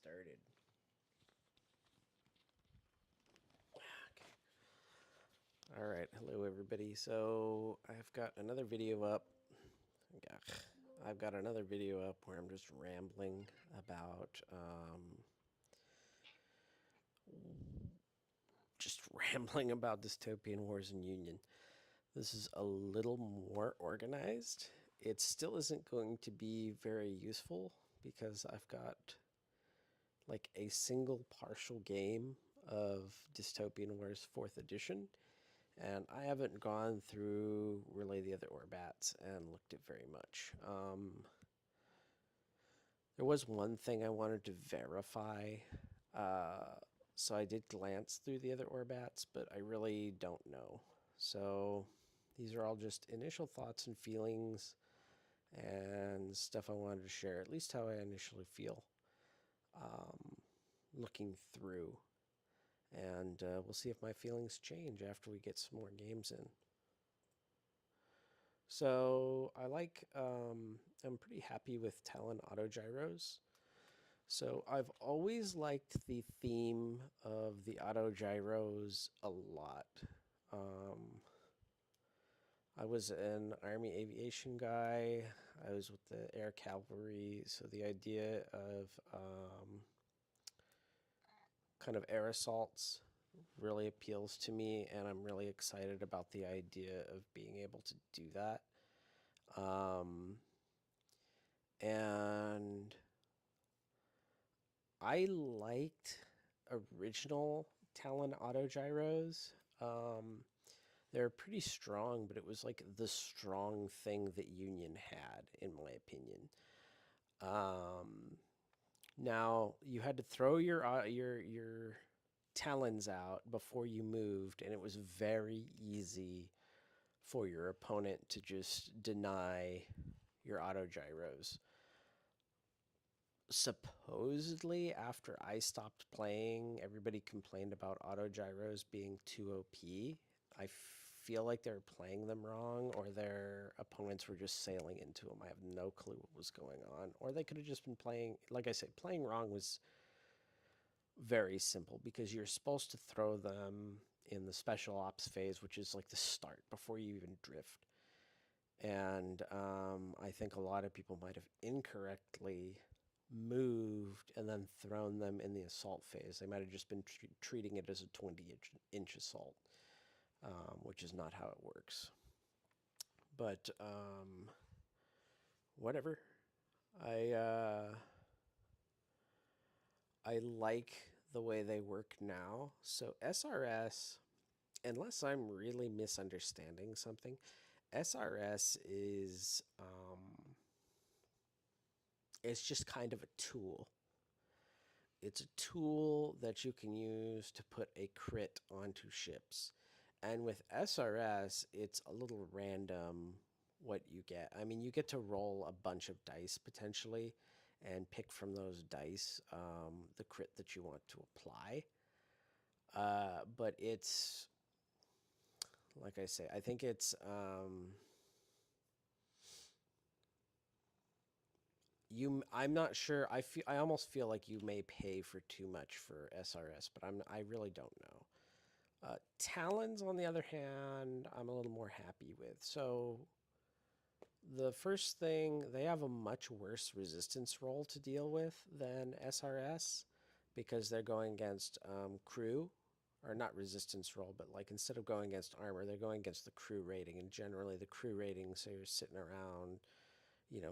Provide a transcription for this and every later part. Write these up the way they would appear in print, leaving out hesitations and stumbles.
started. Okay. All right, hello everybody. So I've got another video up. I've got another video up where I'm just rambling about Dystopian Wars and Union. This is a little more organized. It still isn't going to be very useful because I've got like a single partial game of Dystopian Wars 4th edition, and I haven't gone through really the other Orbats and looked at very much. There was one thing I wanted to verify, so I did glance through the other Orbats, but I really don't know. So these are all just initial thoughts and feelings and stuff I wanted to share, at least how I initially feel looking through. And we'll see if my feelings change after we get some more games in. So I'm pretty happy with Talon autogyros. So I've always liked the theme of the autogyros a lot. I was an Army aviation guy. I was with the Air Cavalry, so the idea of kind of air assaults really appeals to me, and I'm really excited about the idea of being able to do that. And I liked original Talon autogyros. They're pretty strong, but it was like the strong thing that Union had, in my opinion. Now you had to throw your talons out before you moved, and it was very easy for your opponent to just deny your autogyros. Supposedly, after I stopped playing, everybody complained about autogyros being too OP. I feel like they're playing them wrong, or their opponents were just sailing into them. I have no clue what was going on. Or they could have just been playing, like I said, playing wrong was very simple because you're supposed to throw them in the special ops phase, which is like the start before you even drift. And I think a lot of people might have incorrectly moved and then thrown them in the assault phase. They might have just been treating it as a 20-inch assault, which is not how it works. But whatever. I like the way they work now. So SRS, unless I'm really misunderstanding something, SRS is it's just kind of a tool. It's a tool that you can use to put a crit onto ships. And with SRS, it's a little random what you get. I mean, you get to roll a bunch of dice potentially and pick from those dice the crit that you want to apply. But it's, like I say, I think it's I'm not sure. I almost feel like you may pay for too much for SRS, but I really don't know. Talons, on the other hand, I'm a little more happy with. So the first thing, they have a much worse resistance roll to deal with than SRS because they're going against crew, or not resistance roll, but like instead of going against armor, they're going against the crew rating, and generally the crew rating, so you're sitting around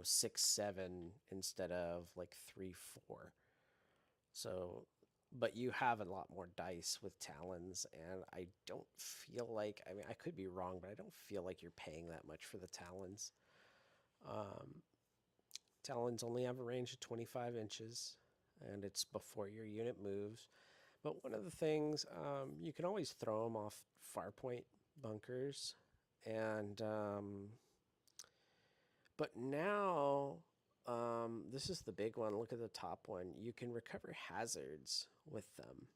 6, 7 instead of like 3, 4. So, but you have a lot more dice with Talons, and I don't feel like, I mean, I could be wrong, but I don't feel like you're paying that much for the Talons. Talons only have a range of 25 inches, and it's before your unit moves. But one of the things, you can always throw them off farpoint bunkers, and but now, this is the big one. Look at the top one. You can recover hazards with them.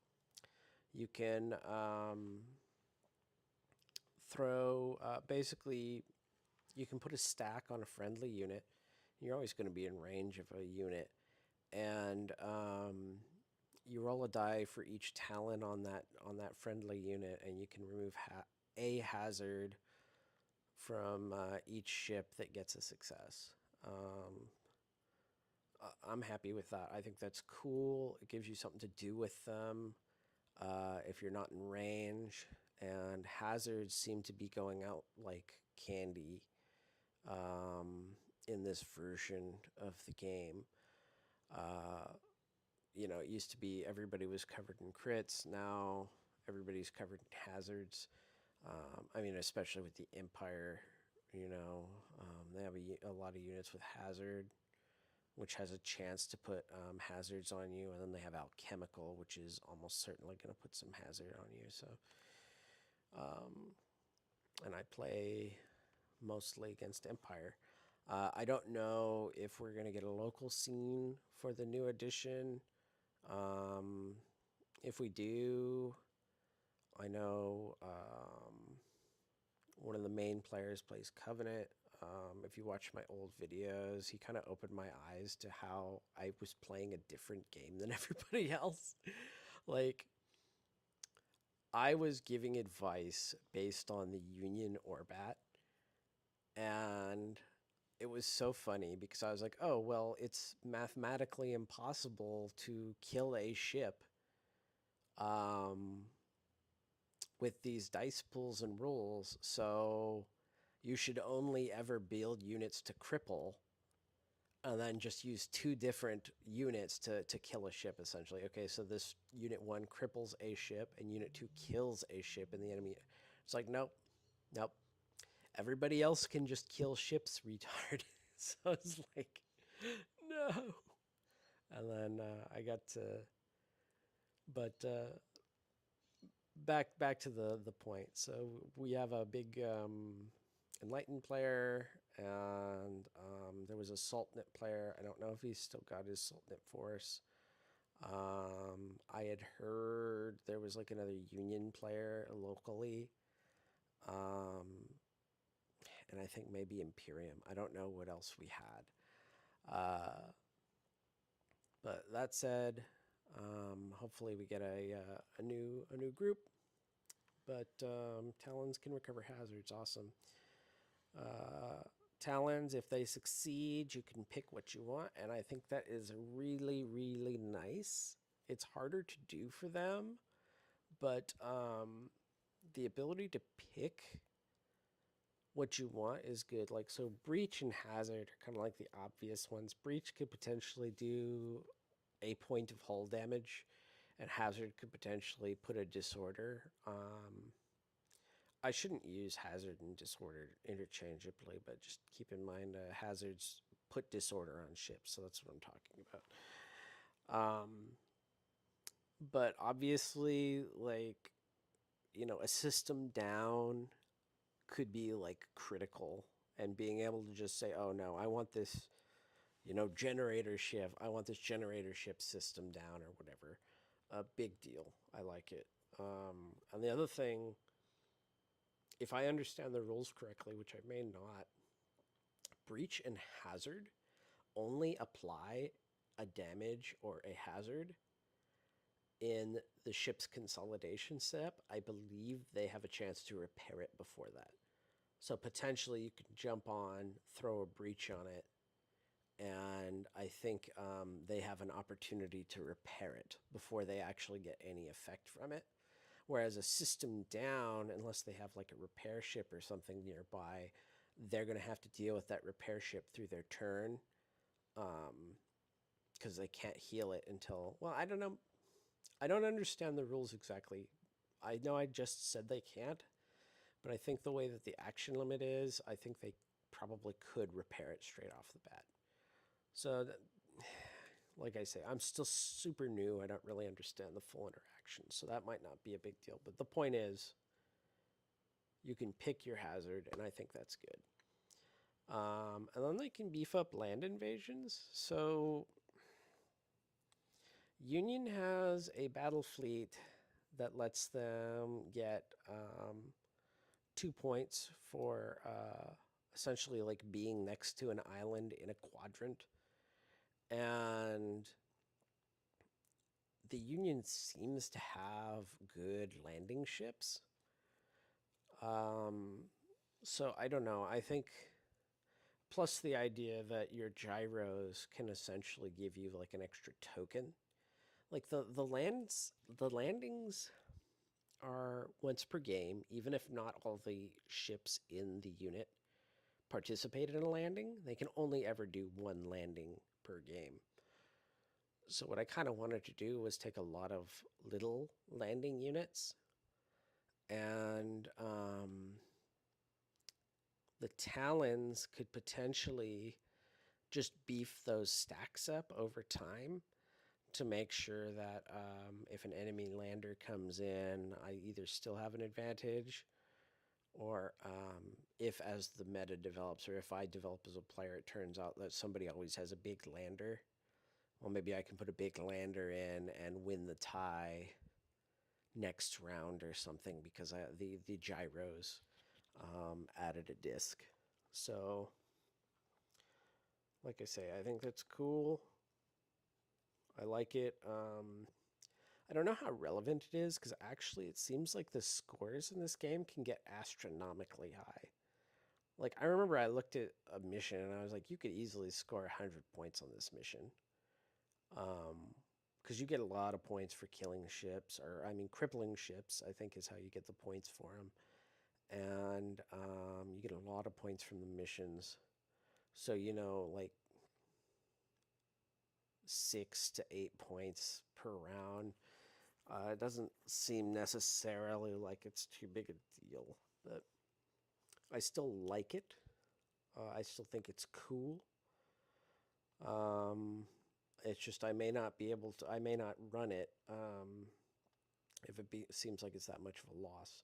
You can throw, basically, you can put a stack on a friendly unit. You're always going to be in range of a unit. and you roll a die for each Talon on that friendly unit, and you can remove a hazard from each ship that gets a success. I'm happy with that. I think that's cool. It gives you something to do with them if you're not in range. And hazards seem to be going out like candy in this version of the game. It used to be everybody was covered in crits. Now everybody's covered in hazards. I mean, especially with the Empire, they have a lot of units with hazard, which has a chance to put hazards on you, and then they have alchemical, which is almost certainly going to put some hazard on you. So, and I play mostly against Empire. I don't know if we're going to get a local scene for the new edition. If we do, I know one of the main players plays Covenant. If you watch my old videos, he kind of opened my eyes to how I was playing a different game than everybody else. Like, I was giving advice based on the Union Orbat, and it was so funny because I was like, oh, well, it's mathematically impossible to kill a ship with these dice pools and rules, so you should only ever build units to cripple and then just use two different units to kill a ship, essentially. Okay, so this unit 1 cripples a ship and unit 2 kills a ship in the enemy. It's like, nope, nope. Everybody else can just kill ships, retard. So it's like, no. And then I got to, but back to the point. So we have a big Enlightened player, and there was a Saltnit player. I don't know if he's still got his Saltnit force. I had heard there was like another Union player locally. And I think maybe Imperium. I don't know what else we had. But that said, hopefully we get a new group. But Talons can recover hazards. Awesome. Talons, if they succeed, you can pick what you want, and I think that is really, really nice. It's harder to do for them, but the ability to pick what you want is good. Like, so Breach and Hazard are kind of like the obvious ones. Breach could potentially do a point of hull damage, and Hazard could potentially put a disorder. I shouldn't use Hazard and Disorder interchangeably, but just keep in mind Hazards put disorder on ships, so that's what I'm talking about. But obviously, like, a system down could be like critical, and being able to just say, oh no, I want this, generator ship, I want this generator ship system down or whatever. A big deal. I like it. And the other thing, if I understand the rules correctly, which I may not, Breach and Hazard only apply a damage or a hazard in the ship's consolidation step. I believe they have a chance to repair it before that. So potentially you can jump on, throw a breach on it, and I think they have an opportunity to repair it before they actually get any effect from it. Whereas a system down, unless they have like a repair ship or something nearby, they're going to have to deal with that repair ship through their turn, because they can't heal it until, well, I don't know. I don't understand the rules exactly. I know I just said they can't, but I think the way that the action limit is, I think they probably could repair it straight off the bat. So, like I say, I'm still super new. I don't really understand the full interaction, so that might not be a big deal. But the point is, you can pick your hazard, and I think that's good. And then they can beef up land invasions. So Union has a battle fleet that lets them get 2 points for essentially like being next to an island in a quadrant. And the Union seems to have good landing ships. Um, so I don't know. I think plus the idea that your gyros can essentially give you like an extra token. Like the landings are once per game, even if not all the ships in the unit participated in a landing. They can only ever do one landing per game. So what I kind of wanted to do was take a lot of little landing units and the Talons could potentially just beef those stacks up over time to make sure that if an enemy lander comes in, I either still have an advantage or if as the meta develops or if I develop as a player, it turns out that somebody always has a big lander. Well, maybe I can put a big lander in and win the tie next round or something because the gyros added a disc. So, like I say, I think that's cool. I like it. I don't know how relevant it is because actually it seems like the scores in this game can get astronomically high. Like, I remember I looked at a mission and I was like, you could easily score 100 points on this mission. Because you get a lot of points for killing ships, or I mean, crippling ships, I think is how you get the points for them. And you get a lot of points from the missions. So, like 6 to 8 points per round. It doesn't seem necessarily like it's too big a deal, but I still like it. I still think it's cool. It's just I may not be able to. I may not run it if seems like it's that much of a loss.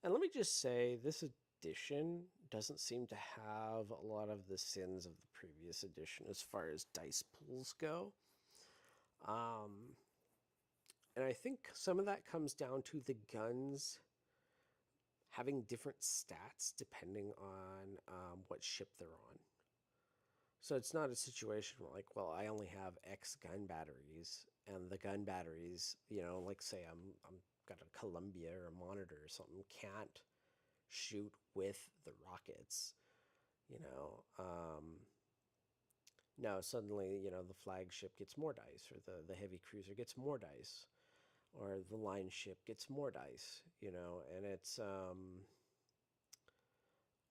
And let me just say, this edition doesn't seem to have a lot of the sins of the previous edition as far as dice pools go. And I think some of that comes down to the guns having different stats depending on what ship they're on. So it's not a situation where, like, well, I only have X gun batteries, and the gun batteries, like say I'm got a Columbia or a Monitor or something, can't shoot with the rockets. You know, no, suddenly the flagship gets more dice, or the heavy cruiser gets more dice, or the line ship gets more dice. And it's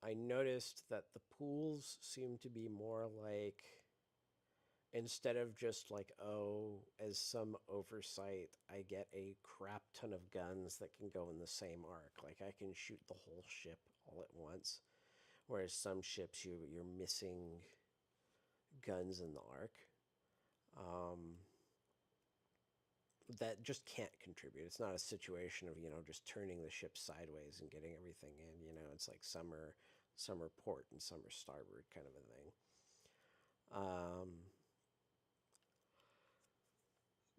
I noticed that the pools seem to be more like, instead of just like, oh, as some oversight, I get a crap ton of guns that can go in the same arc. Like I can shoot the whole ship all at once. Whereas some ships, you're missing guns in the arc. That just can't contribute. It's not a situation of, just turning the ship sideways and getting everything in. It's like some are port and some are starboard kind of a thing.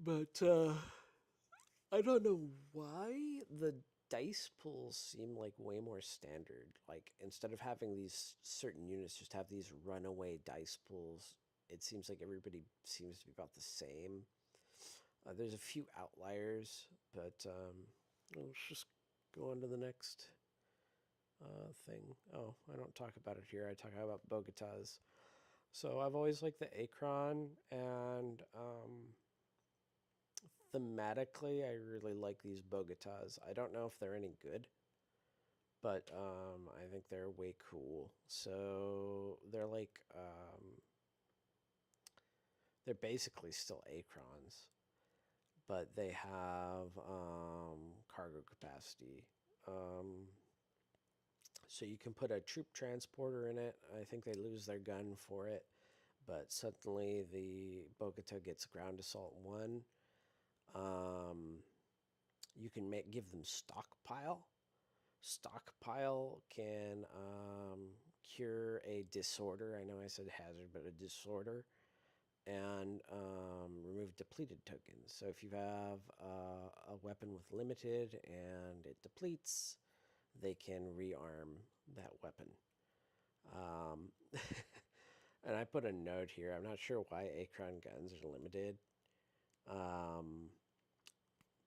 But I don't know why the dice pools seem like way more standard. Like instead of having these certain units just have these runaway dice pools, it seems like everybody seems to be about the same. There's a few outliers, but let's just go on to the next thing. Oh, I don't talk about it here. I talk about Bogotas. So I've always liked the Acron, and thematically, I really like these Bogotas. I don't know if they're any good, but I think they're way cool. So they're like, they're basically still Acrons, but they have cargo capacity. So you can put a troop transporter in it. I think they lose their gun for it, but suddenly the Bogota gets ground assault 1. You can give them stockpile. Stockpile can cure a disorder. I know I said hazard, but a disorder. And remove depleted tokens. So if you have a weapon with limited and it depletes, they can rearm that weapon. And I put a note here. I'm not sure why Acron guns are limited.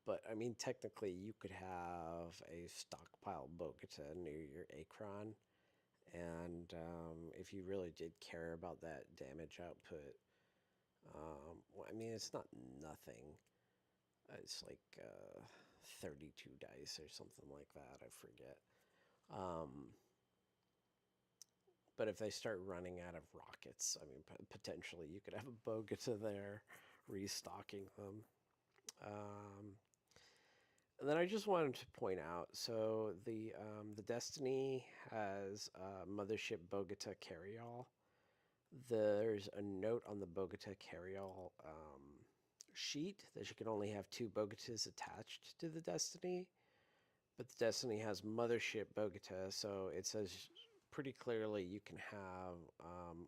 But I mean, technically, you could have a stockpile Bogota near your Acron, and if you really did care about that damage output, well, I mean, it's not nothing. It's like 32 dice or something like that. I forget. Um, but if they start running out of rockets, I mean, potentially you could have a Bogota there restocking them. Um, and then I just wanted to point out, so the Destiny has Mothership Bogota Carryall. There's a note on the Bogota Carryall sheet that you can only have 2 Bogotas attached to the Destiny, but the Destiny has Mothership Bogota, so it says pretty clearly you can have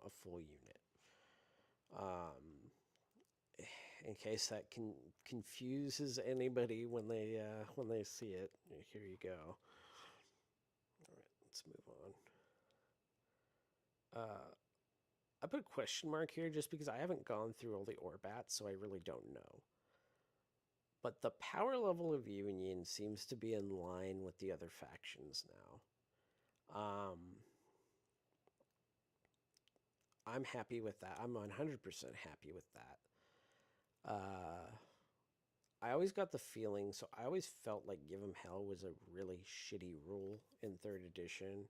a full unit. In case that confuses anybody when they see it, here you go. All right, let's move on. I put a question mark here just because I haven't gone through all the Orbats, so I really don't know. But the power level of Union seems to be in line with the other factions now. I'm happy with that. I'm 100% happy with that. I always got the feeling, so I always felt like Give 'em Hell was a really shitty rule in 3rd edition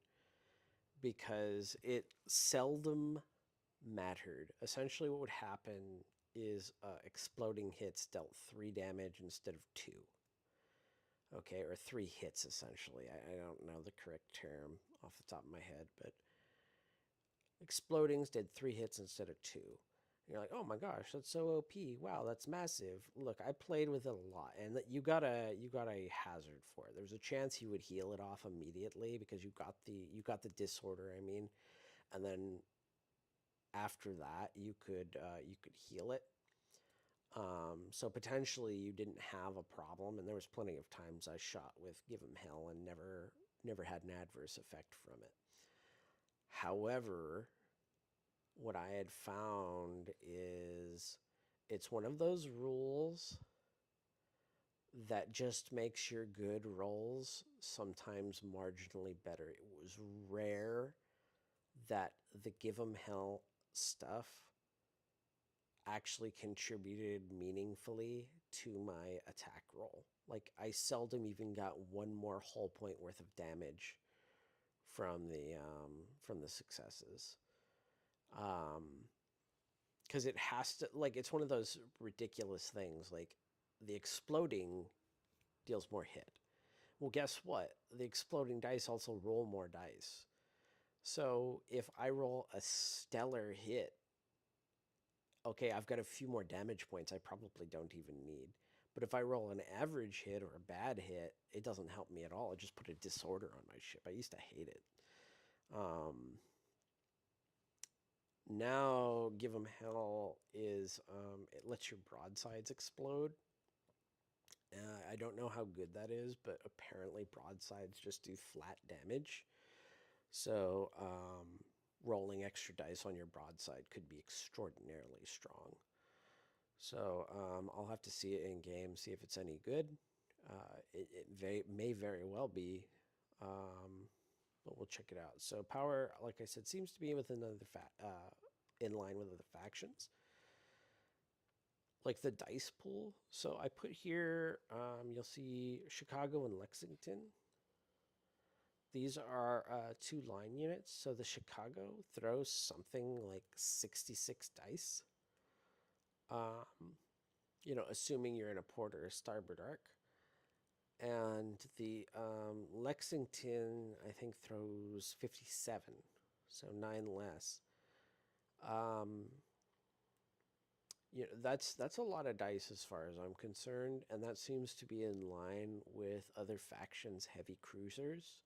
because it seldom mattered. Essentially, what would happen is exploding hits dealt 3 damage instead of 2. Okay, or 3 hits essentially. I don't know the correct term off the top of my head, but explodings did 3 hits instead of 2. And you're like, oh my gosh, that's so OP. Wow, that's massive. Look, I played with it a lot, and you got a hazard for it. There's a chance you would heal it off immediately because you got the disorder. I mean, and then after that you could heal it. So potentially you didn't have a problem, and there was plenty of times I shot with Give 'em Hell and never had an adverse effect from it. However, what I had found is it's one of those rules that just makes your good rolls sometimes marginally better. It was rare that the Give 'em Hell stuff actually contributed meaningfully to my attack roll. Like, I seldom even got 1 more hull point worth of damage from the successes. Because it has to, like, it's one of those ridiculous things. Like, the exploding deals more hit. Well, guess what? The exploding dice also roll more dice. So if I roll a stellar hit, okay, I've got a few more damage points I probably don't even need. But if I roll an average hit or a bad hit, it doesn't help me at all. It just put a disorder on my ship. I used to hate it. Now, Give 'em Hell is, it lets your broadsides explode. I don't know how good that is, but apparently broadsides just do flat damage. So, rolling extra dice on your broadside could be extraordinarily strong. So, I'll have to see it in game, see if it's any good. It may very well be, but we'll check it out. So, power, like I said, seems to be within in line with other factions. Like the dice pool. So I put here, you'll see Chicago and Lexington. These are 2 line units. So the Chicago throws something like 66 dice. Assuming you're in a port or a starboard arc. And the Lexington, I think, throws 57. So 9 less. That's a lot of dice as far as I'm concerned, and that seems to be in line with other factions' heavy cruisers.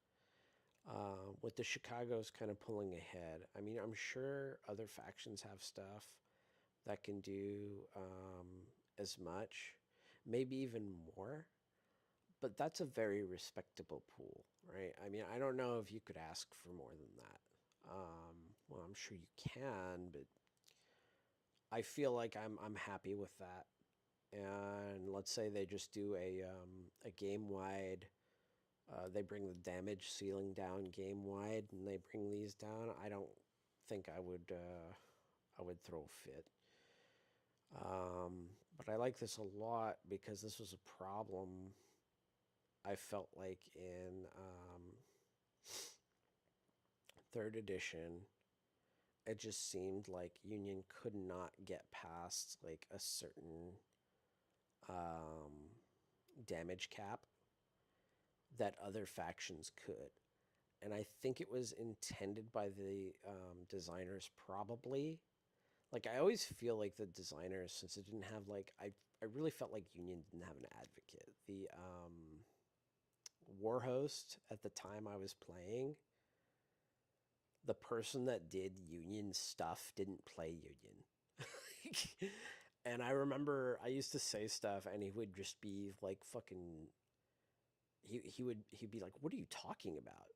With the Chicago's kind of pulling ahead. I mean, I'm sure other factions have stuff that can do as much, maybe even more, but that's a very respectable pool, right? I mean, I don't know if you could ask for more than that. Well, I'm sure you can, but I feel like I'm happy with that. and let's say they just do a game wide. They bring the damage ceiling down game wide, and they bring these down. I don't think I would. I would throw a fit. But I like this a lot because this was a problem I felt like in third edition. It just seemed like Union could not get past like a certain damage cap that other factions could. And I think it was intended by the designers probably. Like I always feel like the designers, since it didn't have like I really felt like Union didn't have an advocate. The war host at the time I was playing, the person that did Union stuff didn't play Union. And I remember I used to say stuff and he would just be like fucking he'd be like, "What are you talking about?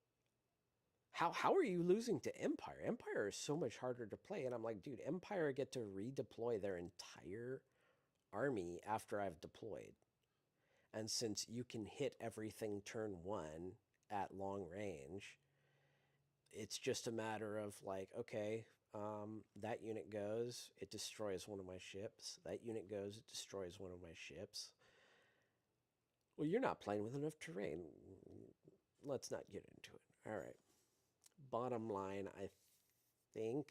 How are you losing to Empire? Empire is so much harder to play." And I'm like, "Dude, Empire get to redeploy their entire army after I've deployed. And since you can hit everything turn 1 at long range, it's just a matter of like, okay, that unit goes, it destroys one of my ships. That unit goes, it destroys one of my ships. Well, you're not playing with enough terrain. Let's not get into it. All right. Bottom line, I think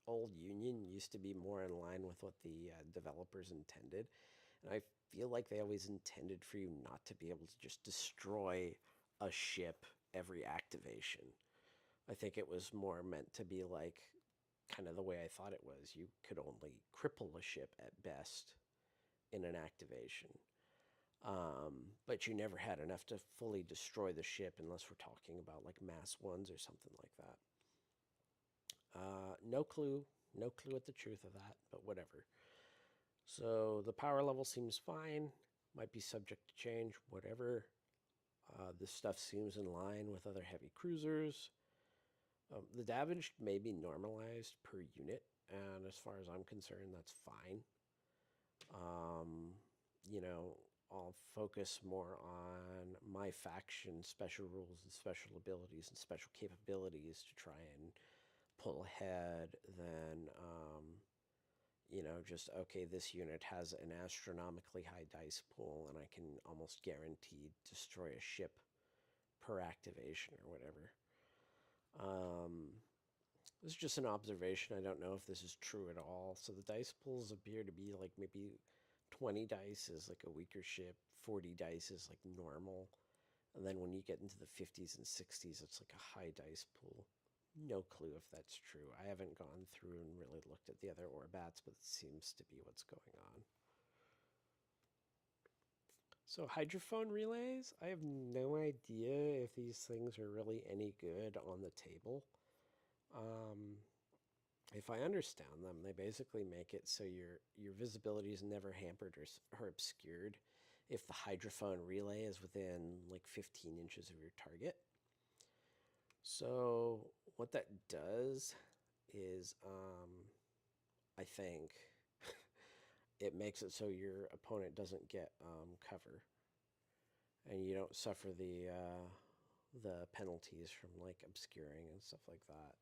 old Union used to be more in line with what the developers intended. And I feel like they always intended for you not to be able to just destroy a ship every activation. I think it was more meant to be like kind of the way I thought it was. You could only cripple a ship at best in an activation. But you never had enough to fully destroy the ship unless we're talking about like mass ones or something like that. No clue. No clue what the truth of that, but whatever. So the power level seems fine. Might be subject to change, whatever. This stuff seems in line with other heavy cruisers. The damage may be normalized per unit, and as far as I'm concerned, that's fine. You know, I'll focus more on my faction special rules and special abilities and special capabilities to try and pull ahead than, you know, just, okay, this unit has an astronomically high dice pool and I can almost guaranteed destroy a ship per activation or whatever. This is just an observation. I don't know if this is true at all. So the dice pools appear to be like maybe 20 dice is like a weaker ship, 40 dice is like normal. And then when you get into the 50s and 60s, it's like a high dice pool. No clue if that's true. I haven't gone through and really looked at the other Orbats, but it seems to be what's going on. So hydrophone relays, I have no idea if these things are really any good on the table. If I understand them, they basically make it so your visibility is never hampered or obscured if the hydrophone relay is within like 15 inches of your target. So what that does is, I think, it makes it so your opponent doesn't get cover, and you don't suffer the penalties from like obscuring and stuff like that.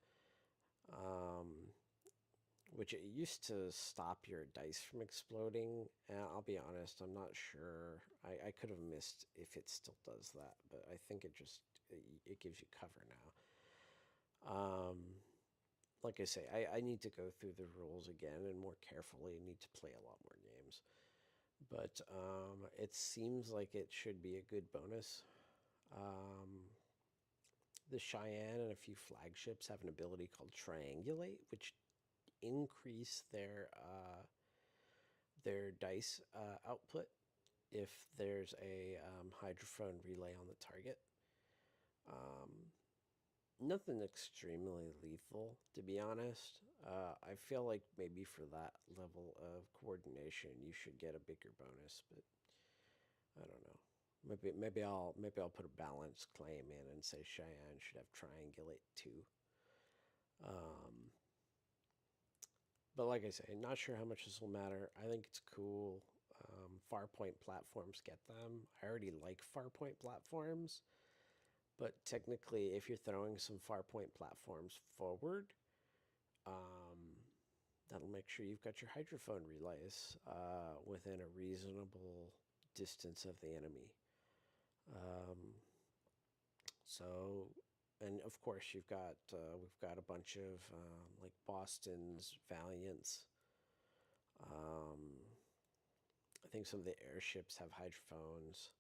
Which it used to stop your dice from exploding. And I'll be honest, I'm not sure. I could have missed if it still does that, but I think it gives you cover now. Like I say, I need to go through the rules again and more carefully. I need to play a lot more games. But it seems like it should be a good bonus. The Cheyenne and a few flagships have an ability called Triangulate, which increase their dice output if there's a hydrophone relay on the target. Nothing extremely lethal, to be honest. I feel like maybe for that level of coordination, you should get a bigger bonus, but I don't know. Maybe I'll put a balanced claim in and say Cheyenne should have Triangulate too. But like I say, not sure how much this will matter. I think it's cool. Farpoint platforms get them. I already like Farpoint platforms, but technically, if you're throwing some Farpoint platforms forward, um, that'll make sure you've got your hydrophone relays within a reasonable distance of the enemy. Um, so, and of course, we've got a bunch of like Boston's Valiants. Um, I think some of the airships have hydrophones.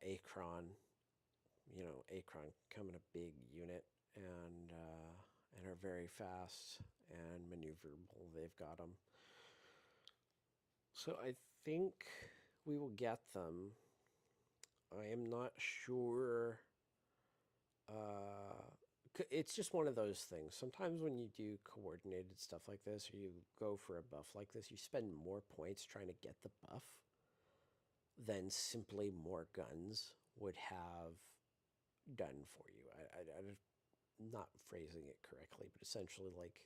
Acron, Acron come in a big unit and are very fast and maneuverable. They've got them. So I think we will get them. I am not sure. Uh, it's just one of those things. Sometimes when you do coordinated stuff like this, or you go for a buff like this, you spend more points trying to get the buff than simply more guns would have done for you. I'm not phrasing it correctly, but essentially, like,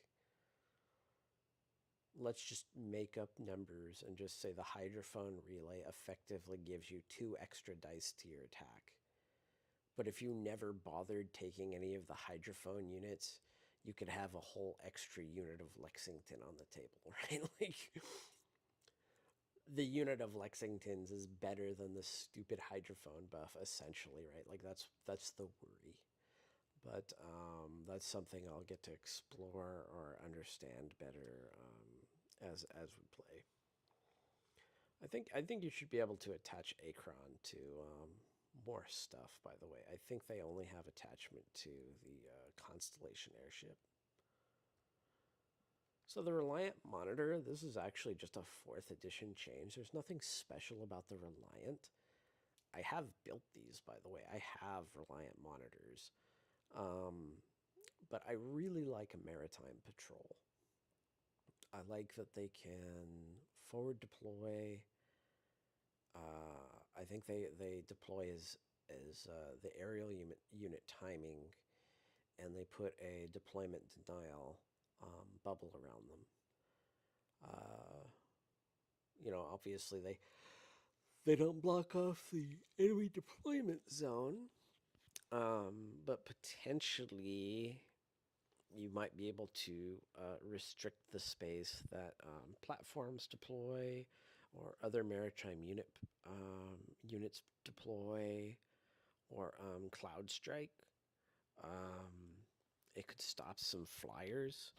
let's just make up numbers and just say the hydrophone relay effectively gives you 2 extra dice to your attack. But if you never bothered taking any of the hydrophone units, you could have a whole extra unit of Lexington on the table, right? Like, the unit of Lexingtons is better than the stupid hydrophone buff, essentially, right? Like, that's the worry. But that's something I'll get to explore or understand better as we play. I think you should be able to attach Acron to more stuff. By the way, I think they only have attachment to the Constellation airship. So the Reliant monitor, this is actually just a 4th edition change. There's nothing special about the Reliant. I have built these, by the way. I have Reliant monitors. But I really like a maritime patrol. I like that they can forward deploy. I think they deploy as the aerial unit timing, and they put a deployment denial bubble around them. Obviously they don't block off the enemy deployment zone, but potentially you might be able to restrict the space that platforms deploy or other maritime units deploy or cloud strike. It could stop some flyers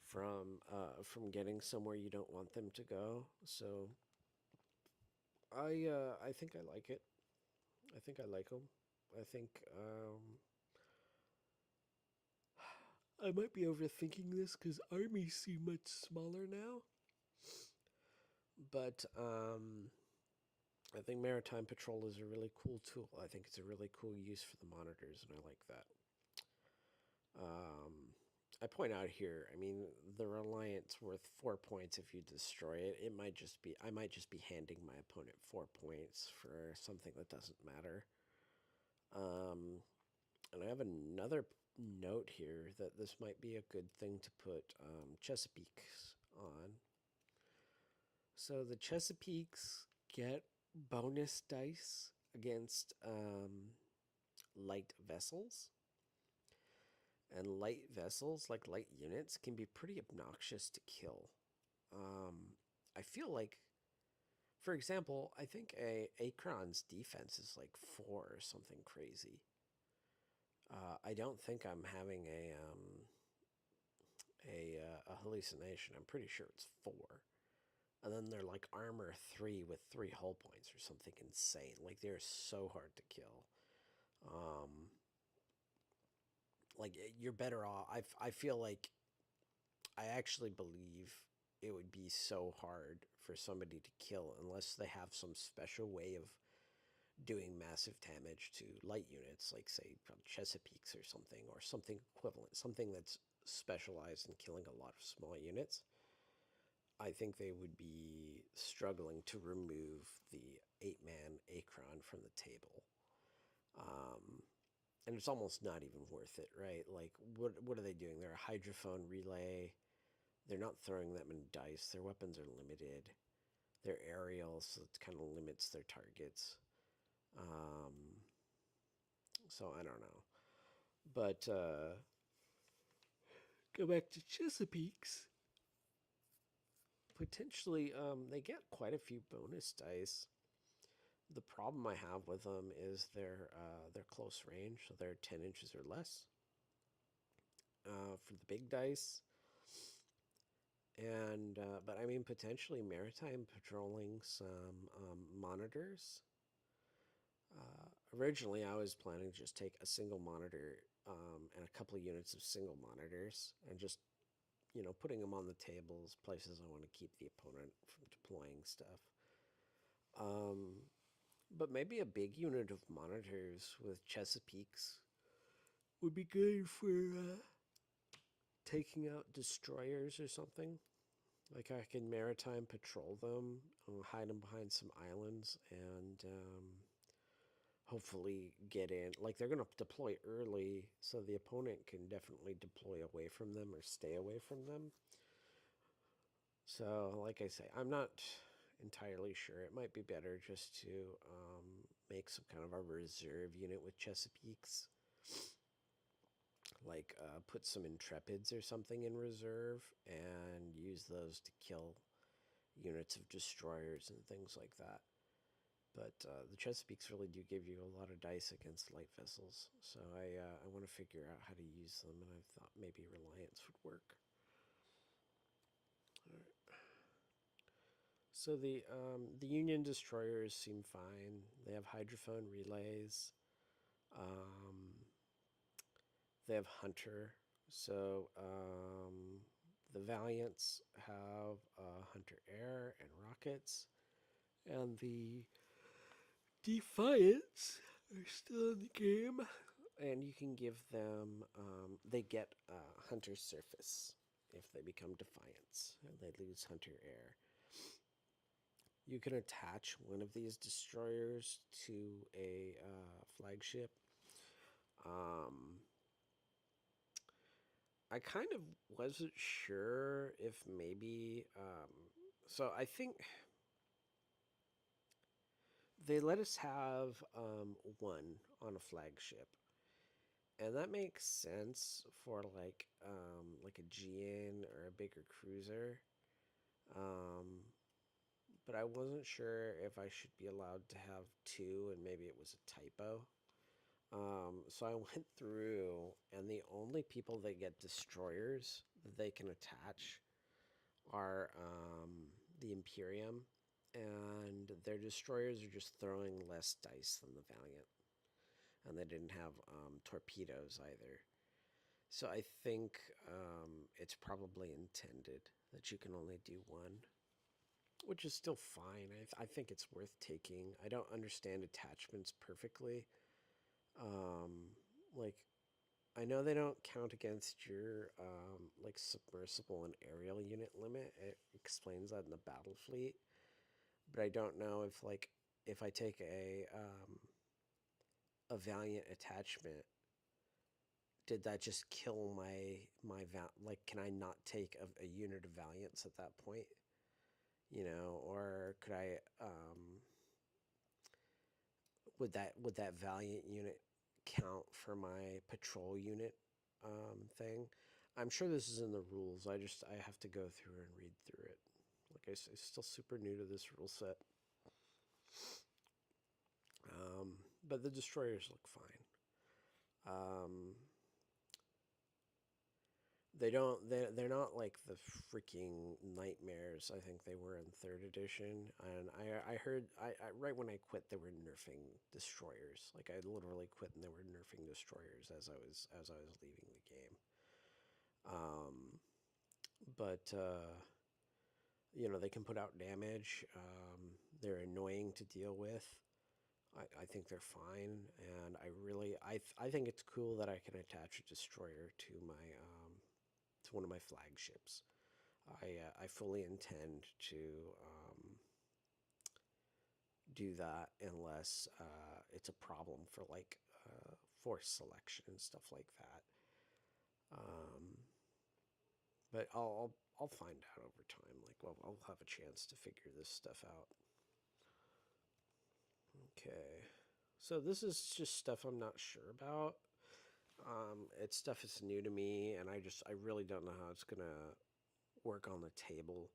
from getting somewhere you don't want them to go. So I think I like it. I think I like them. I think I might be overthinking this because armies seem much smaller now. But I think Maritime Patrol is a really cool tool. I think it's a really cool use for the monitors, and I like that. I point out here, I mean, the Reliant's worth 4 points if you destroy it. I might just be handing my opponent 4 points for something that doesn't matter. And I have another note here that this might be a good thing to put Chesapeake's on. So the Chesapeake's get bonus dice against light vessels. And light vessels, like light units, can be pretty obnoxious to kill. I feel like, for example, I think Akron's defense is like 4 or something crazy. I don't think I'm having a hallucination. I'm pretty sure it's 4. And then they're like armor 3 with 3 hull points or something insane. Like, they're so hard to kill. Like, you're better off. I feel like I actually believe it would be so hard for somebody to kill unless they have some special way of doing massive damage to light units, like, say, Chesapeake's or something equivalent, something that's specialized in killing a lot of small units. I think they would be struggling to remove the 8-man Acron from the table. And it's almost not even worth it, right? Like, what are they doing? They're a hydrophone relay. they're not throwing that many dice. Their weapons are limited. They're aerial, so it kind of limits their targets. Um, so I don't know. But go back to Chesapeake's. Potentially, they get quite a few bonus dice. The problem I have with them is they're close range, so they're 10 inches or less for the big dice. And but I mean, potentially maritime patrolling some monitors. Originally, I was planning to just take a single monitor and a couple of units of single monitors and just putting them on the tables, places I want to keep the opponent from deploying stuff. But maybe a big unit of monitors with Chesapeakes would be good for taking out destroyers or something. Like I can maritime patrol them, hide them behind some islands, and hopefully get in. Like they're going to deploy early, so the opponent can definitely deploy away from them or stay away from them. So, like I say, I'm not entirely sure. It might be better just to make some kind of a reserve unit with Chesapeakes. Like put some Intrepids or something in reserve and use those to kill units of destroyers and things like that. But the Chesapeakes really do give you a lot of dice against light vessels. So I want to figure out how to use them, and I thought maybe Reliance would work. All right. So the Union destroyers seem fine. They have hydrophone relays. Um, they have Hunter. So the Valiants have Hunter Air and rockets, and the Defiants are still in the game. And you can give them. They get Hunter Surface if they become Defiants, and they lose Hunter Air. You can attach one of these destroyers to a flagship. I kind of wasn't sure if maybe. So I think they let us have one on a flagship, and that makes sense for like a GN or a bigger cruiser. Um, but I wasn't sure if I should be allowed to have two, and maybe it was a typo. So I went through, and the only people that get destroyers that they can attach are the Imperium, and their destroyers are just throwing less dice than the Valiant, and they didn't have torpedoes either. So I think it's probably intended that you can only do one, which is still fine. I think it's worth taking. I don't understand attachments perfectly. Like, I know they don't count against your like submersible and aerial unit limit. It explains that in the battle fleet, but I don't know if I take a Valiant attachment, did that just kill like? Can I not take a unit of Valiants at that point? Or could I would that Valiant unit count for my patrol unit thing? I'm sure this is in the rules. I have to go through and read through it. Like I say, still super new to this rule set. But the destroyers look fine. They're not like the freaking nightmares I think they were in third edition. And I heard right when I quit they were nerfing destroyers. Like I literally quit and they were nerfing destroyers as I was leaving the game. But they can put out damage. They're annoying to deal with. I think they're fine, and I think it's cool that I can attach a destroyer to one of my flagships. I fully intend to do that unless it's a problem for like force selection and stuff like that. But I'll find out over time. Like, well, I'll have a chance to figure this stuff out. Okay. So this is just stuff I'm not sure about. It's stuff that's new to me, and I really don't know how it's gonna work on the table.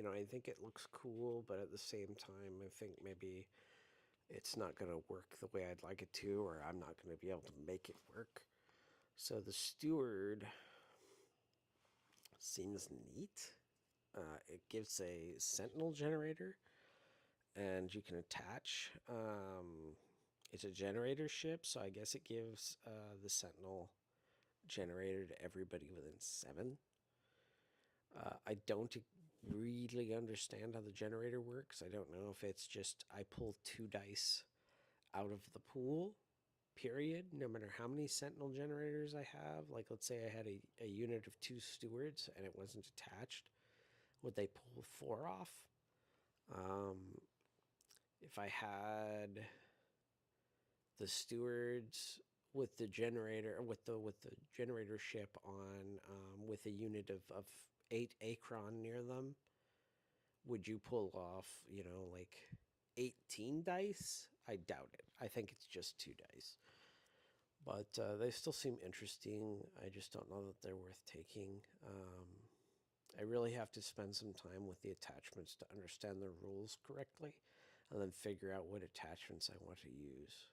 I think it looks cool, but at the same time, I think maybe it's not gonna work the way I'd like it to, or I'm not gonna be able to make it work. So the steward seems neat. It gives a sentinel generator, and you can attach. It's a generator ship, so I guess it gives the sentinel generator to everybody within 7. I don't really understand how the generator works. I don't know if it's just I pull 2 dice out of the pool, period, no matter how many sentinel generators I have. Like, let's say I had a unit of 2 stewards and it wasn't attached. Would they pull 4 off? If I had the stewards with the generator with the generator ship on with a unit of 8 acron near them, would you pull off like 18 dice? I doubt it. I think it's just 2 dice, but they still seem interesting. I just don't know that they're worth taking. I really have to spend some time with the attachments to understand the rules correctly, and then figure out what attachments I want to use.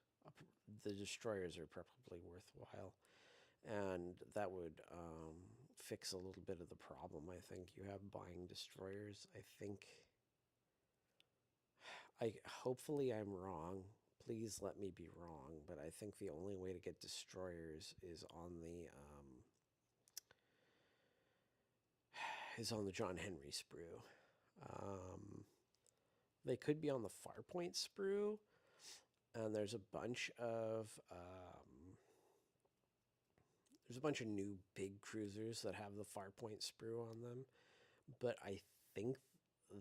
The destroyers are probably worthwhile, and that would fix a little bit of the problem I think you have buying destroyers. Hopefully I'm wrong. Please let me be wrong, but I think the only way to get destroyers is on the John Henry sprue. They could be on the Farpoint sprue, and there's a bunch of new big cruisers that have the Farpoint sprue on them, but I think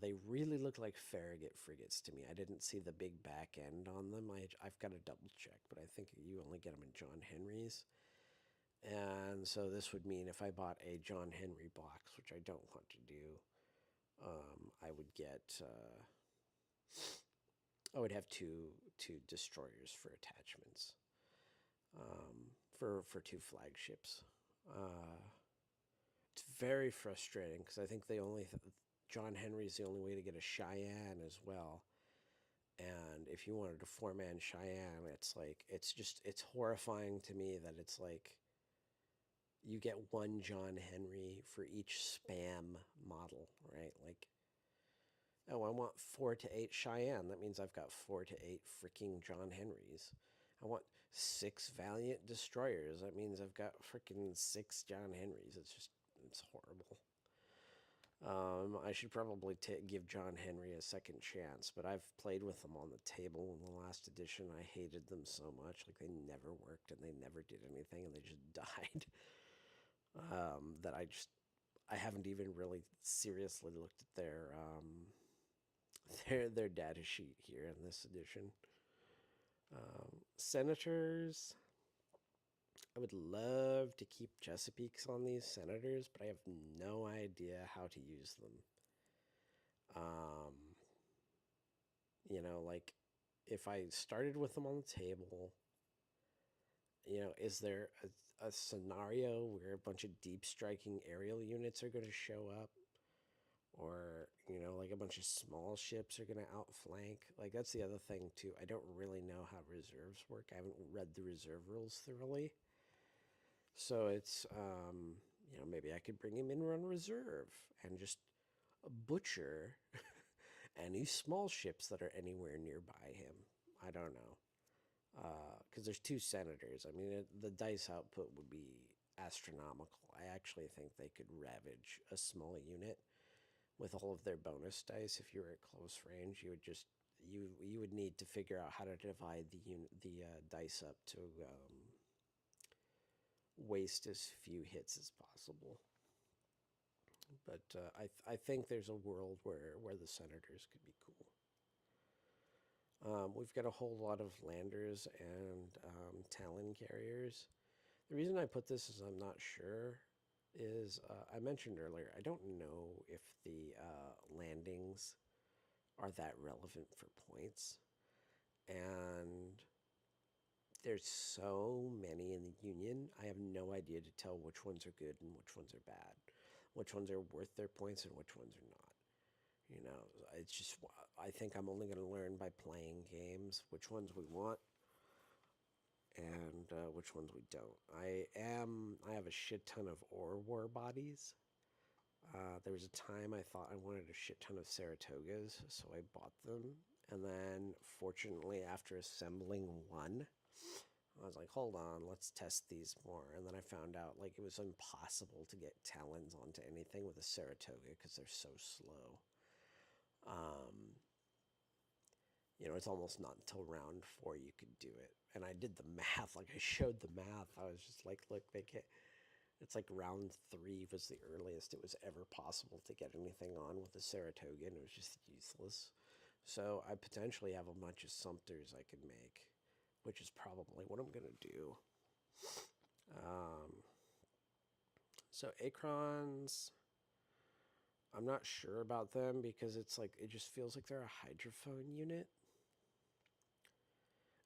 they really look like Farragut frigates to me. I didn't see the big back end on them. I've got to double check, but I think you only get them in John Henry's. And so this would mean if I bought a John Henry box, which I don't want to do, I would get I would have two destroyers for attachments, for 2 flagships. It's very frustrating because I think John Henry's the only way to get a Cheyenne as well. And if you wanted a 4-man Cheyenne, it's horrifying to me that it's like you get 1 John Henry for each spam model, right? Like, oh, I want 4 to 8 Cheyenne. That means I've got 4 to 8 freaking John Henrys. I want 6 Valiant destroyers. That means I've got freaking 6 John Henrys. It's horrible. I should probably give John Henry a second chance, but I've played with them on the table in the last edition. I hated them so much. Like, they never worked and they never did anything and they just died. That I haven't even really seriously looked at their data sheet here in this edition. Senators. I would love to keep Chesapeakes on these senators, but I have no idea how to use them. Like, if I started with them on the table, is there a scenario where a bunch of deep striking aerial units are going to show up? Or, like a bunch of small ships are going to outflank? Like, that's the other thing, too. I don't really know how reserves work. I haven't read the reserve rules thoroughly. So it's, maybe I could bring him in on reserve and just butcher any small ships that are anywhere nearby him. I don't know. Because there's 2 senators. I mean, the dice output would be astronomical. I actually think they could ravage a small unit with all of their bonus dice. If you were at close range, you would need to figure out how to divide the dice up to waste as few hits as possible. But I think there's a world where the senators could be cool. We've got a whole lot of landers and Talon carriers. The reason I put this is I'm not sure is I mentioned earlier, I don't know if the landings are that relevant for points. And there's so many in the Union, I have no idea to tell which ones are good and which ones are bad, which ones are worth their points and which ones are not. You know, it's just, I think I'm only going to learn by playing games which ones we want and which ones we don't. I have a shit ton of ore war bodies. There was a time I thought I wanted a shit ton of Saratogas, so I bought them. And then, fortunately, after assembling one, I was like, hold on, let's test these more. And then I found out like it was impossible to get talons onto anything with a Saratoga because they're so slow. Um, it's almost not until round 4 you could do it. And I did the math, like I showed the math. I was just like, look, they get. It's like round 3 was the earliest it was ever possible to get anything on with a Saratoga, and it was just useless. So I potentially have a bunch of Sumters I could make, which is probably what I'm going to do. Um, so Acrons, I'm not sure about them because it's like, it just feels like they're a hydrophone unit.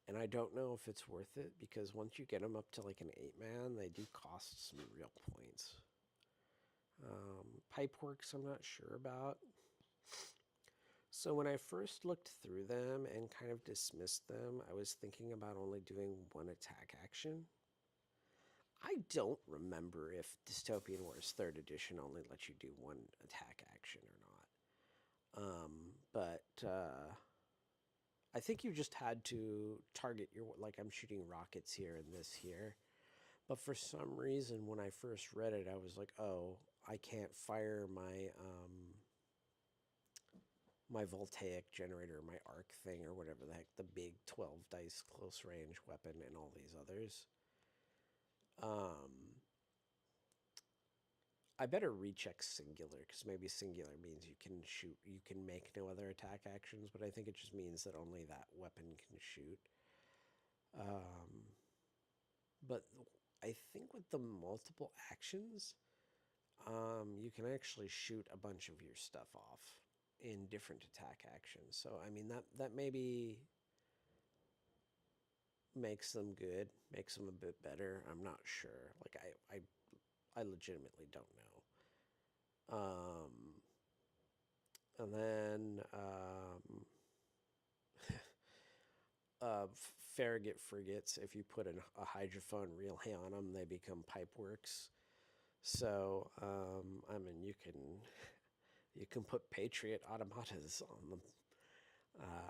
And I don't know if it's worth it because once you get them up to like an 8-man, they do cost some real points. Pipeworks, I'm not sure about. So when I first looked through them and kind of dismissed them, I was thinking about only doing one attack action. I don't remember if Dystopian Wars 3rd edition only lets you do one attack action or not. But I think you just had to target your, like I'm shooting rockets here and this here. But for some reason, when I first read it, I was like, oh, I can't fire my voltaic generator, my arc thing, or whatever the heck, the big 12 dice close range weapon and all these others. I better recheck singular because maybe singular means you can shoot, you can make no other attack actions, but I think it just means that only that weapon can shoot. But I think with the multiple actions, you can actually shoot a bunch of your stuff off in different attack actions. So I mean that maybe makes them good, makes them a bit better. I'm not sure. Like I legitimately don't know. And then Farragut frigates. If you put a hydrophone relay on them, they become pipeworks. So I mean you can put Patriot automatas on them.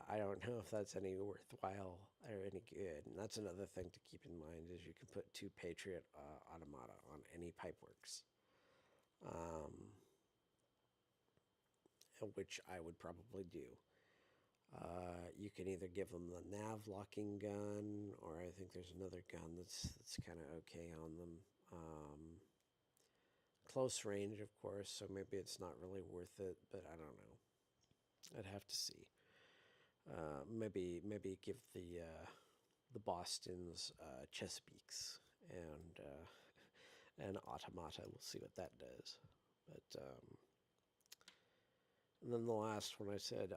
I don't know if that's any worthwhile or any good. And that's another thing to keep in mind is you can put 2 Patriot automata on any pipeworks, which I would probably do. You can either give them the nav locking gun, or I think there's another gun that's kind of okay on them. Close range, of course, so maybe it's not really worth it, but I don't know. I'd have to see. Maybe give the Boston's Chesapeakes and Automata. We'll see what that does. But and then the last one I said,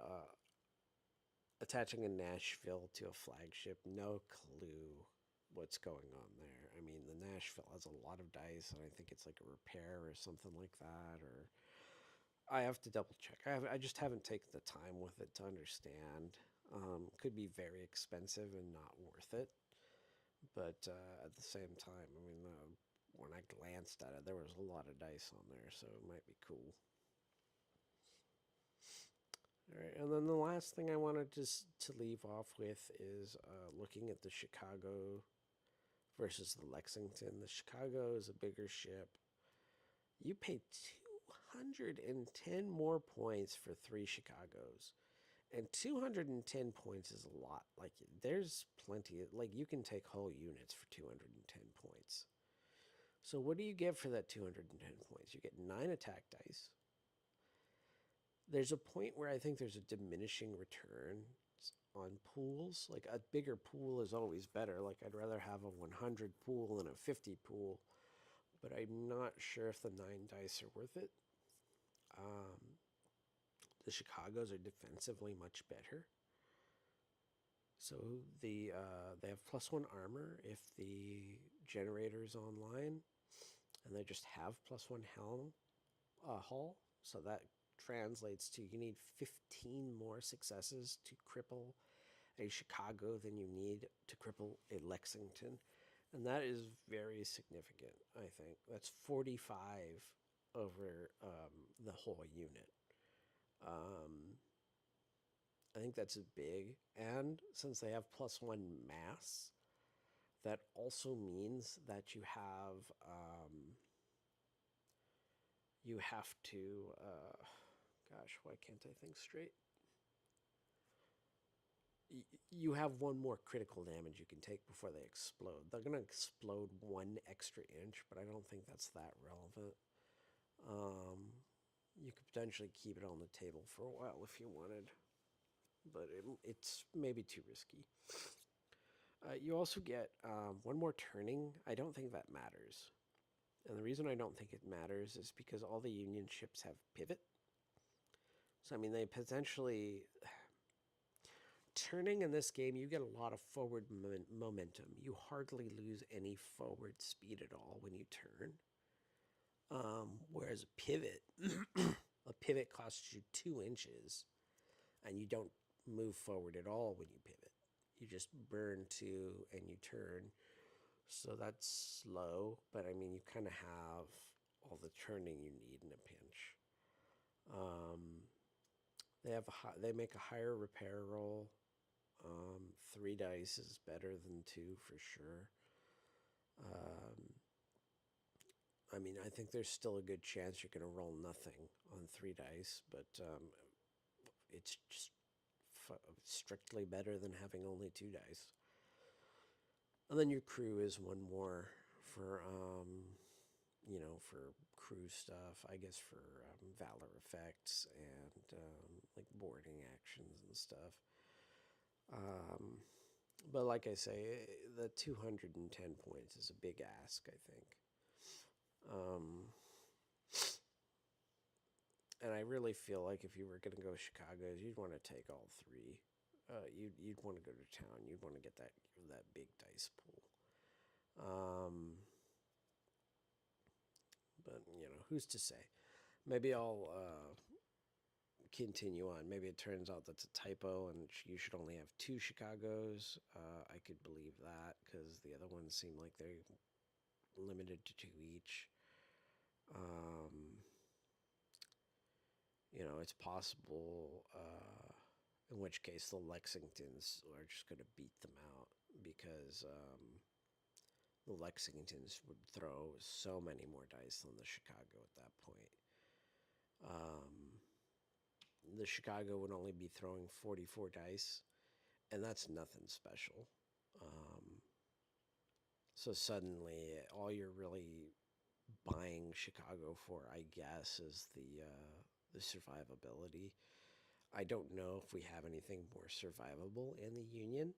attaching a Nashville to a flagship. No clue what's going on there. I mean, the Nashville has a lot of dice, and I think it's like a repair or something like that, or I have to double check. I just haven't taken the time with it to understand. Could be very expensive and not worth it. But at the same time, I mean, when I glanced at it, there was a lot of dice on there, so it might be cool. All right, and then the last thing I wanted to leave off with is looking at the Chicago versus the Lexington. The Chicago is a bigger ship. You pay 210 more points for 3 Chicagos. And 210 points is a lot. Like, there's plenty. Like, you can take whole units for 210 points. So what do you get for that 210 points? You get 9 attack dice. There's a point where I think there's a diminishing return on pools. Like, a bigger pool is always better. Like, I'd rather have a 100 pool than a 50 pool. but I'm not sure if the 9 dice are worth it. The Chicago's are defensively much better. So they have +1 armor if the generator's online, and they just have +1 hull. So that translates to you need 15 more successes to cripple a Chicago than you need to cripple a Lexington. And that is very significant, I think. That's 45 over the whole unit. I think that's big. And since they have +1 mass, that also means that you have to, gosh, why can't I think straight? You have one more critical damage you can take before they explode. They're going to explode 1 extra inch, but I don't think that's that relevant. You could potentially keep it on the table for a while if you wanted, but it's maybe too risky. You also get 1 more turning. I don't think that matters. And the reason I don't think it matters is because all the Union ships have pivot. So, I mean, they potentially... Turning in this game, you get a lot of forward momentum. You hardly lose any forward speed at all when you turn. Whereas a pivot costs you 2 inches, and you don't move forward at all when you pivot. You just burn 2 and you turn. So that's slow, but I mean, you kind of have all the turning you need in a pinch. They make a higher repair roll. 3 dice is better than 2 for sure. I mean, I think there's still a good chance you're going to roll nothing on 3 dice, but it's just strictly better than having only 2 dice. And then your crew is 1 more for, for crew stuff, I guess for valor effects and like boarding actions and stuff. But like I say, the 210 points is a big ask, I think. And I really feel like if you were going to go Chicago's, you'd want to take all 3. You'd want to go to town. You'd want to get that big dice pool. But, who's to say? Maybe I'll continue on. Maybe it turns out that's a typo and you should only have 2 Chicago's. I could believe that because the other ones seem like they're limited to 2 each. It's possible, in which case the Lexingtons are just going to beat them out because the Lexingtons would throw so many more dice than the Chicago at that point. The Chicago would only be throwing 44 dice, and that's nothing special. So suddenly, all you're really buying Chicago for, I guess, is the survivability. I don't know if we have anything more survivable in the Union.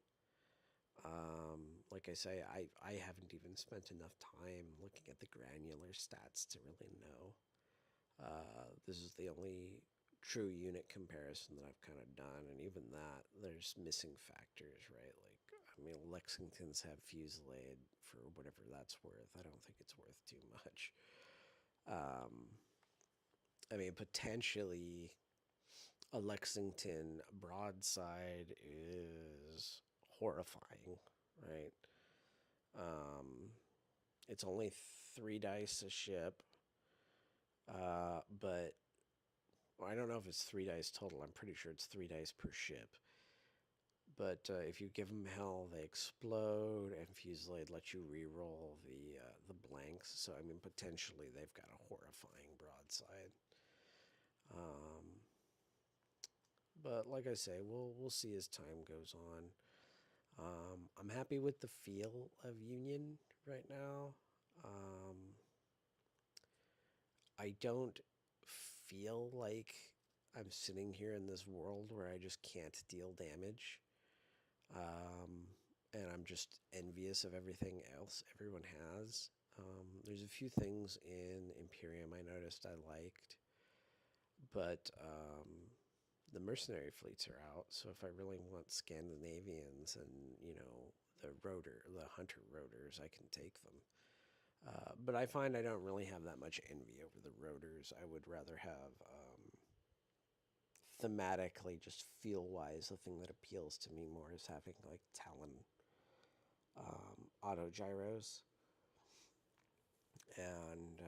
Like I say, I haven't even spent enough time looking at the granular stats to really know. This is the only true unit comparison that I've kind of done, and even that, there's missing factors, right? Like, I mean, Lexingtons have Fusillade for whatever that's worth. I don't think it's worth too much. I mean, potentially a Lexington broadside is horrifying, right? It's only 3 dice a ship, but I don't know if it's 3 dice total. I'm pretty sure it's 3 dice per ship. But if you give them hell, they explode, and Fusillade lets you re-roll the blanks. So I mean, potentially they've got a horrifying broadside. But like I say, we'll see as time goes on. I'm happy with the feel of Union right now. I don't feel like I'm sitting here in this world where I just can't deal damage. And I'm just envious of everything else everyone has. There's a few things in Imperium I noticed I liked, but the mercenary fleets are out. So if I really want Scandinavians and the hunter rotors, I can take them. But I find I don't really have that much envy over the rotors. I would rather have thematically, just feel wise, the thing that appeals to me more is having like Talon auto gyros. And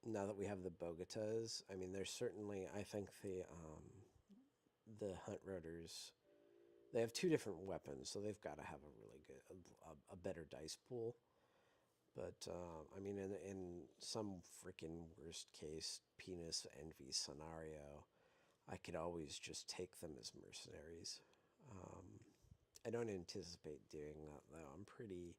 now that we have the Bogotas, I mean, there's certainly, I think the hunt rotors, they have two different weapons, so they've got to have a really good, a better dice pool. But I mean, in some freaking worst case penis envy scenario, I could always just take them as mercenaries. Um, I don't anticipate doing that though. I'm pretty,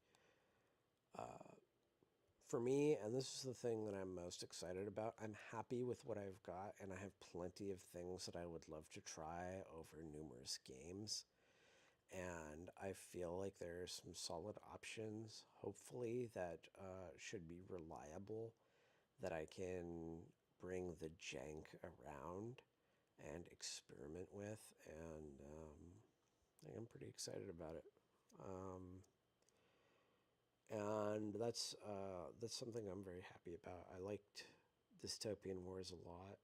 for me, and this is the thing that I'm most excited about. I'm happy with what I've got, and I have plenty of things that I would love to try over numerous games. And I feel like there are some solid options, hopefully, that should be reliable, that I can bring the jank around and experiment with. And I'm pretty excited about it. And that's something I'm very happy about. I liked Dystopian Wars a lot,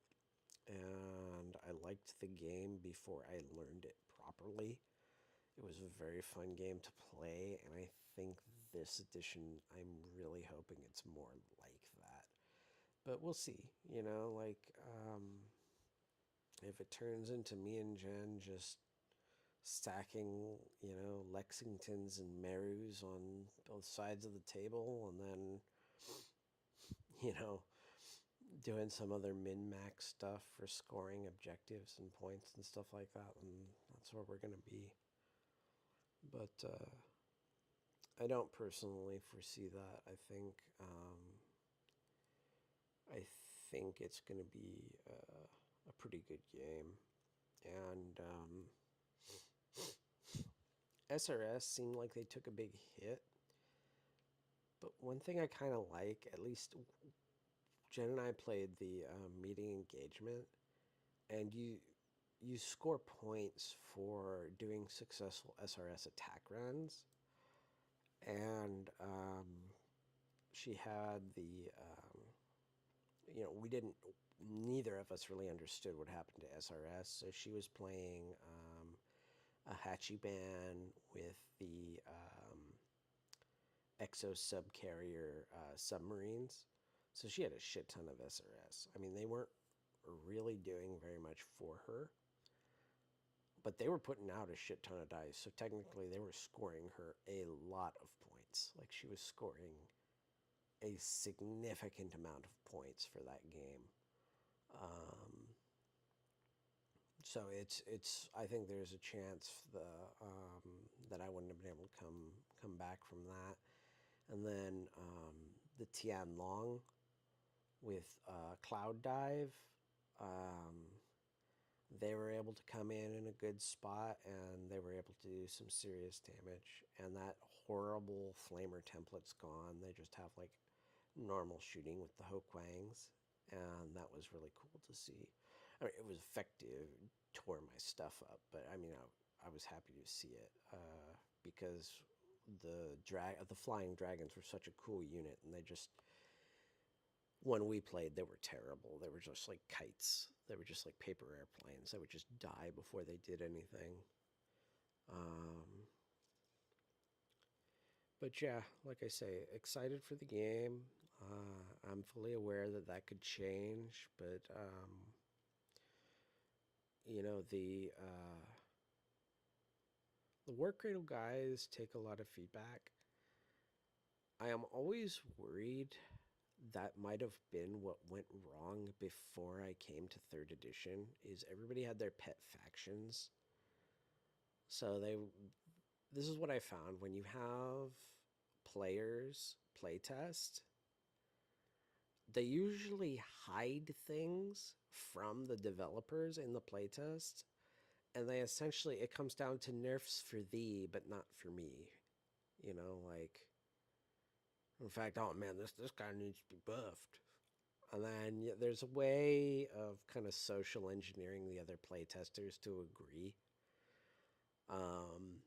and I liked the game before I learned it properly. It was a very fun game to play, and I think this edition, I'm really hoping it's more like that. But we'll see, if it turns into me and Jen just stacking, Lexingtons and Merus on both sides of the table, and then, you know, doing some other min-max stuff for scoring objectives and points and stuff like that, and that's where we're going to be. But I don't personally foresee that. I think it's going to be a pretty good game, and SRS seemed like they took a big hit. But one thing I kind of like, at least Jen and I played the meeting engagement, and you score points for doing successful SRS attack runs, and she had we didn't, neither of us really understood what happened to SRS, so she was playing a Hachiban with the Exo subcarrier submarines. So she had a shit ton of SRS. I mean, they weren't really doing very much for her, but they were putting out a shit ton of dice. So technically, they were scoring her a lot of points. Like, she was scoring a significant amount of points for that game. So I think there's a chance that I wouldn't have been able to come back from that. And then the Tian Long with Cloud Dive, they were able to come in a good spot, and they were able to do some serious damage. And that horrible flamer template's gone. They just have like normal shooting with the Hokwangs, and that was really cool to see. I mean, it was effective, tore my stuff up, but I mean, I was happy to see it because the flying dragons were such a cool unit, and they just, when we played, they were terrible. They were just like kites. They were just like paper airplanes. They would just die before they did anything. But yeah, like I say, excited for the game. I'm fully aware that that could change, but the work cradle guys take a lot of feedback. I am always worried that might have been what went wrong before I came to third edition, is everybody had their pet factions. So this is what I found. When you have players playtest, they usually hide things from the developers in the playtest, and they essentially, it comes down to nerfs for thee, but not for me. Like, In fact, oh man, this guy needs to be buffed. And then there's a way of kind of social engineering the other playtesters to agree. Um,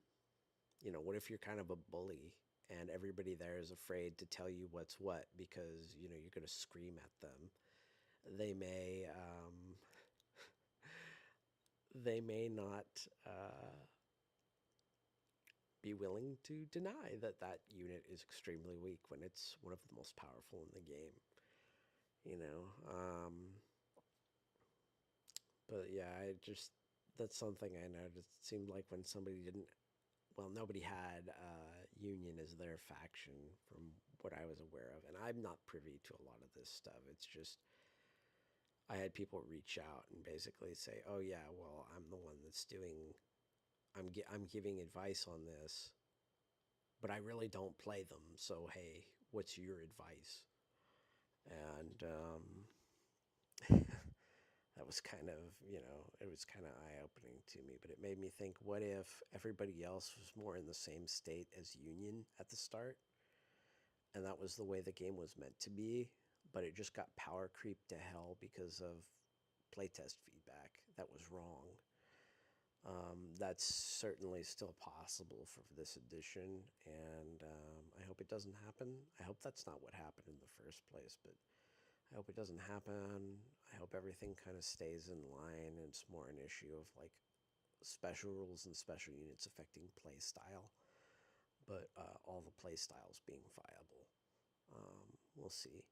what if you're kind of a bully and everybody there is afraid to tell you what's what because you're going to scream at them? They may they may not be willing to deny that that unit is extremely weak when it's one of the most powerful in the game. You know, but yeah, that's something I noticed. It seemed like when somebody didn't, well, nobody had Union as their faction from what I was aware of, and I'm not privy to a lot of this stuff. It's just I had people reach out and basically say, "Oh yeah, well, I'm the one that's doing. I'm giving advice on this, but I really don't play them. So hey, what's your advice?" And that was kind of, it was kind of eye opening to me. But it made me think, what if everybody else was more in the same state as Union at the start, and that was the way the game was meant to be, but it just got power creep to hell because of playtest feedback that was wrong. That's certainly still possible for this edition, and I hope it doesn't happen. I hope that's not what happened in the first place, but I hope it doesn't happen. I hope everything kind of stays in line, and it's more an issue of like special rules and special units affecting play style, but all the play styles being viable. We'll see.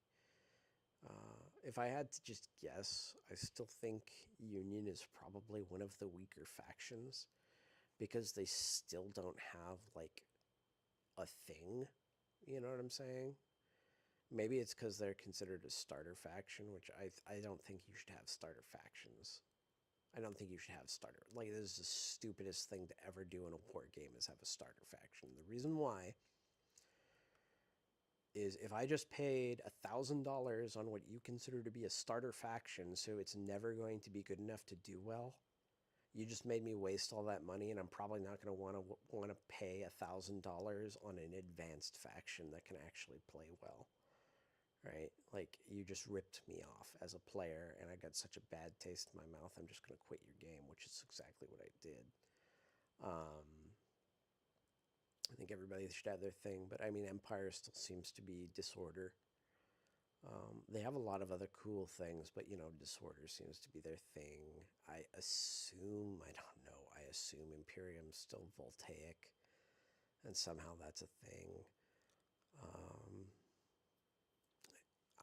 If I had to just guess, I still think Union is probably one of the weaker factions because they still don't have like a thing. You know what I'm saying? Maybe it's because they're considered a starter faction, which I don't think you should have starter factions. I don't think you should have starter. Like, this is the stupidest thing to ever do in a war game is have a starter faction. The reason why is if I just paid $1,000 on what you consider to be a starter faction, so it's never going to be good enough to do well, you just made me waste all that money, and I'm probably not going to want to pay $1,000 on an advanced faction that can actually play well, right? Like, you just ripped me off as a player, and I got such a bad taste in my mouth. I'm just going to quit your game, which is exactly what I did. I think everybody should have their thing, but I mean, Empire still seems to be disorder. They have a lot of other cool things, but disorder seems to be their thing. I assume, I don't know, I assume Imperium's still voltaic, and somehow that's a thing.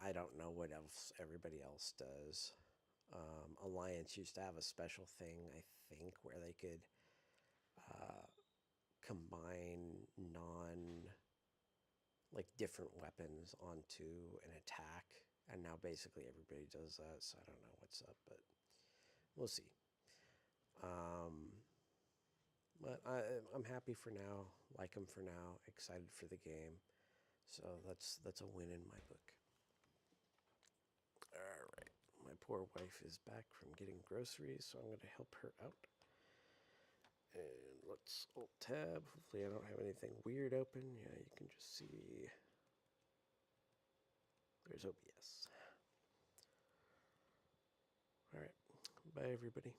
I don't know what else everybody else does. Alliance used to have a special thing, I think, where they could combine like different weapons onto an attack, and now basically everybody does that, so I don't know what's up, but we'll see. But I'm happy for now, like them for now, excited for the game, so that's a win in my book. All right, my poor wife is back from getting groceries, so I'm going to help her out. And let's alt tab. Hopefully I don't have anything weird open. Yeah, you can just see there's OBS. All right. Bye, everybody.